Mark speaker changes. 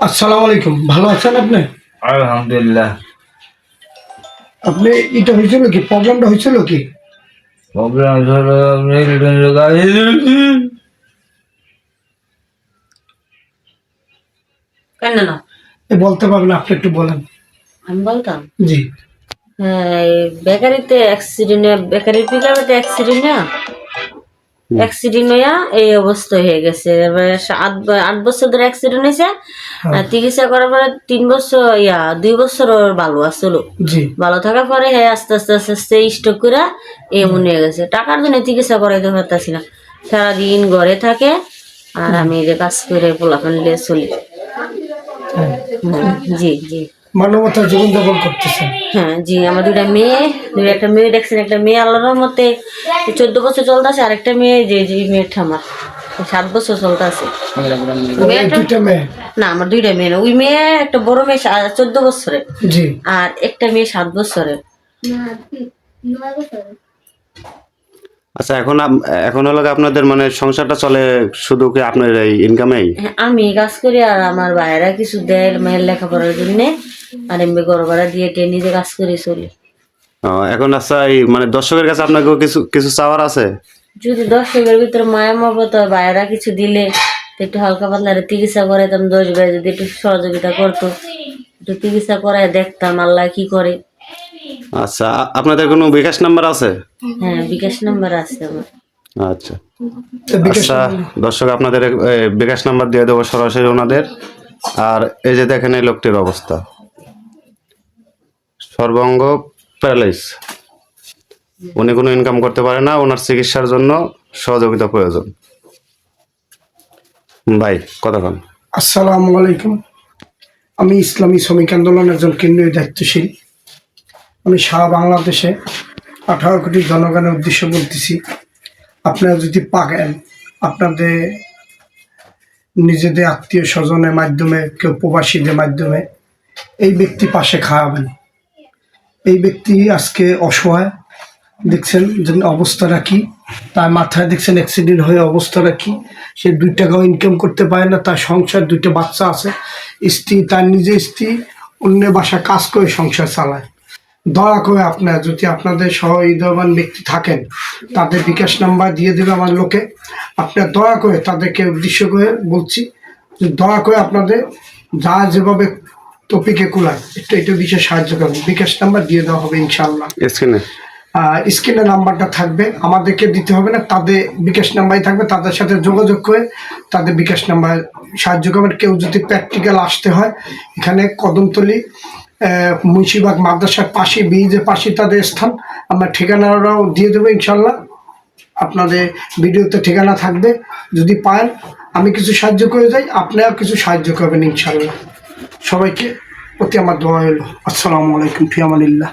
Speaker 1: আসসালামু আলাইকুম, ভালো আছেন আপনি?
Speaker 2: আলহামদুলিল্লাহ।
Speaker 1: আপনি এটা হয়েছিল কি, প্রবলেমটা হয়েছিল কি?
Speaker 2: প্রবলেম হলো রেলগঞ্জ গাড়ি
Speaker 3: কেন না?
Speaker 1: বলতে পারবেন, আপনি একটু বলেন।
Speaker 3: আমি বলতাম,
Speaker 1: জি।
Speaker 3: হ্যাঁ, এই বেকারিতে অ্যাক্সিডেন্ট, বেকারির পিকআপেতে অ্যাক্সিডেন্ট হইয়া এই অবস্থা হয়ে গেছে। এবার 8 বছর ধরে অ্যাক্সিডেন্ট হয়েছে।
Speaker 1: হ্যাঁ।
Speaker 3: আর চিকিৎসা করার পরে 3 বছর 2 বছর ওর ভালো আসলো।
Speaker 1: জি।
Speaker 3: ভালো থাকার পরে হ্যাঁ আস্তে আস্তে আস্তে আস্তে স্ট্রোক করে এমন হয়ে গেছে। টাকার জন্য চিকিৎসা করাইতে পারতাছি না। সারাদিন ঘরে থাকে আর আমি এই যে কাজ করে পোলাপান নিয়ে চলি।
Speaker 1: হ্যাঁ।
Speaker 3: জি জি।
Speaker 1: মানবতার জীবনযাপন করতেছেন।
Speaker 3: হ্যাঁ জি, আমার একটা মেয়ে দেখছেন, একটা মেয়ে আল্লাহর মতে 14 বছর চলতেছে, আর একটা মেয়ে যে মেয়েটা আমার 7 বছর চলতেছে।
Speaker 1: দুইটা মেয়ে?
Speaker 3: না, আমার 2টা মেয়ে না। ওই মেয়ে একটা বড় মেয়ে 14 বছরের,
Speaker 1: জি।
Speaker 3: আর একটা মেয়ে 7 বছরের।
Speaker 4: আচ্ছা, এখন হলো কি আপনাদের মানে সংসারটা চলে শুধু কি আপনার এই ইনকামেই?
Speaker 3: হ্যাঁ, আমি কাজ করি আর আমার ভাইয়েরা কিছু দেয় মেয়ের লেখাপড়ার জন্য, আর এমনি ঘর ভাড়া দিয়ে নিজে কাজ করে চলি।
Speaker 4: এখন আচ্ছা, এই মানে দর্শকের কাছে আপনাকেও কিছু কিছু চাওয়ার আছে?
Speaker 3: যদি দর্শকের ভিতরে মায়া মহব্বত হয়, ভাইয়েরা কিছু দিলে তো একটু হালকা পাতলা চিকিৎসা করাইতাম। 10 ভাই যদি একটু সহযোগিতা করতো, একটু চিকিৎসা করায় দেখতাম আল্লাহ কি করে।
Speaker 4: আচ্ছা, আপনাদের কোনো বিকাশ নাম্বার আছে?
Speaker 3: হ্যাঁ, বিকাশ নাম্বার আছে আমার।
Speaker 4: আচ্ছা আচ্ছা, দর্শক আপনাদের বিকাশ নাম্বার দিয়ে দেবো সরাসরি ওনাদের। আর এই যে দেখেন এই লোকটির অবস্থা, সর্বাঙ্গ প্যারালাইজ, উনি কোনো ইনকাম করতে পারে না, ওনার চিকিৎসার জন্য সহযোগিতা প্রয়োজন। ভাই কথা বল।
Speaker 1: আসসালামু আলাইকুম। আমি ইসলামী শ্রমিক আন্দোলনের একজন কেন্দ্রীয় দায়িত্বশীল। আমি সারা বাংলাদেশে 18 কোটি জনগণের উদ্দেশ্যে বলতেছি, আপনারা যদি পাকেন, আপনাদের নিজেদের আত্মীয় স্বজনের মাধ্যমে, কেউ প্রবাসীদের মাধ্যমে এই ব্যক্তি পাশে খাওয়াবেন। এই ব্যক্তি আজকে অসহায়, দেখছেন যে অবস্থাটা কি, তার মাথায় দেখছেন অ্যাক্সিডেন্ট হয়ে অবস্থাটা কি। সে 2 টাকাও ইনকাম করতে পারে না, তার সংসার 2টা বাচ্চা আছে, স্ত্রী, তার নিজের স্ত্রী অন্যের বাসায় কাজ করে সংসার চালায়। দয়া করে আপনারা যদি আপনাদের সহৃদয়বান ব্যক্তি থাকেন, তাদের বিকাশ নাম্বার দিয়ে দেবে আমার লোকে। আপনারা দয়া করে তাদেরকে উদ্দেশ্য করে বলছি যে দয়া করে আপনাদের যা যেভাবে টপিকে কুলায় একটু একটু বিশেষ সাহায্য করবেন। বিকাশ নাম্বার দিয়ে দেওয়া হবে ইনশাআল্লাহ।
Speaker 4: স্ক্রিনে
Speaker 1: স্ক্রিনে নাম্বারটা থাকবে, আমাদেরকে দিতে হবে না, তাদের বিকাশ নাম্বারই থাকবে। তাদের সাথে যোগাযোগ করে তাদের বিকাশ নাম্বার সাহায্য করবেন। কেউ যদি প্র্যাকটিক্যাল আসতে হয়, এখানে কদমতলী মুন্সিবাগ মাদ্রাসার পাশে, ব্রিজের পাশে তাদের স্থান। আমরা ঠিকানাটাও দিয়ে দেবো ইনশাল্লাহ। আপনাদের ভিডিওতে ঠিকানা থাকবে, যদি পান আমি কিছু সাহায্য করে যাই, আপনারা কিছু সাহায্য করবেন ইনশাল্লাহ। সবাইকে প্রতি আমার দোয়া হলো। আসসালামু আলাইকুম, ফি আমানিল্লাহ।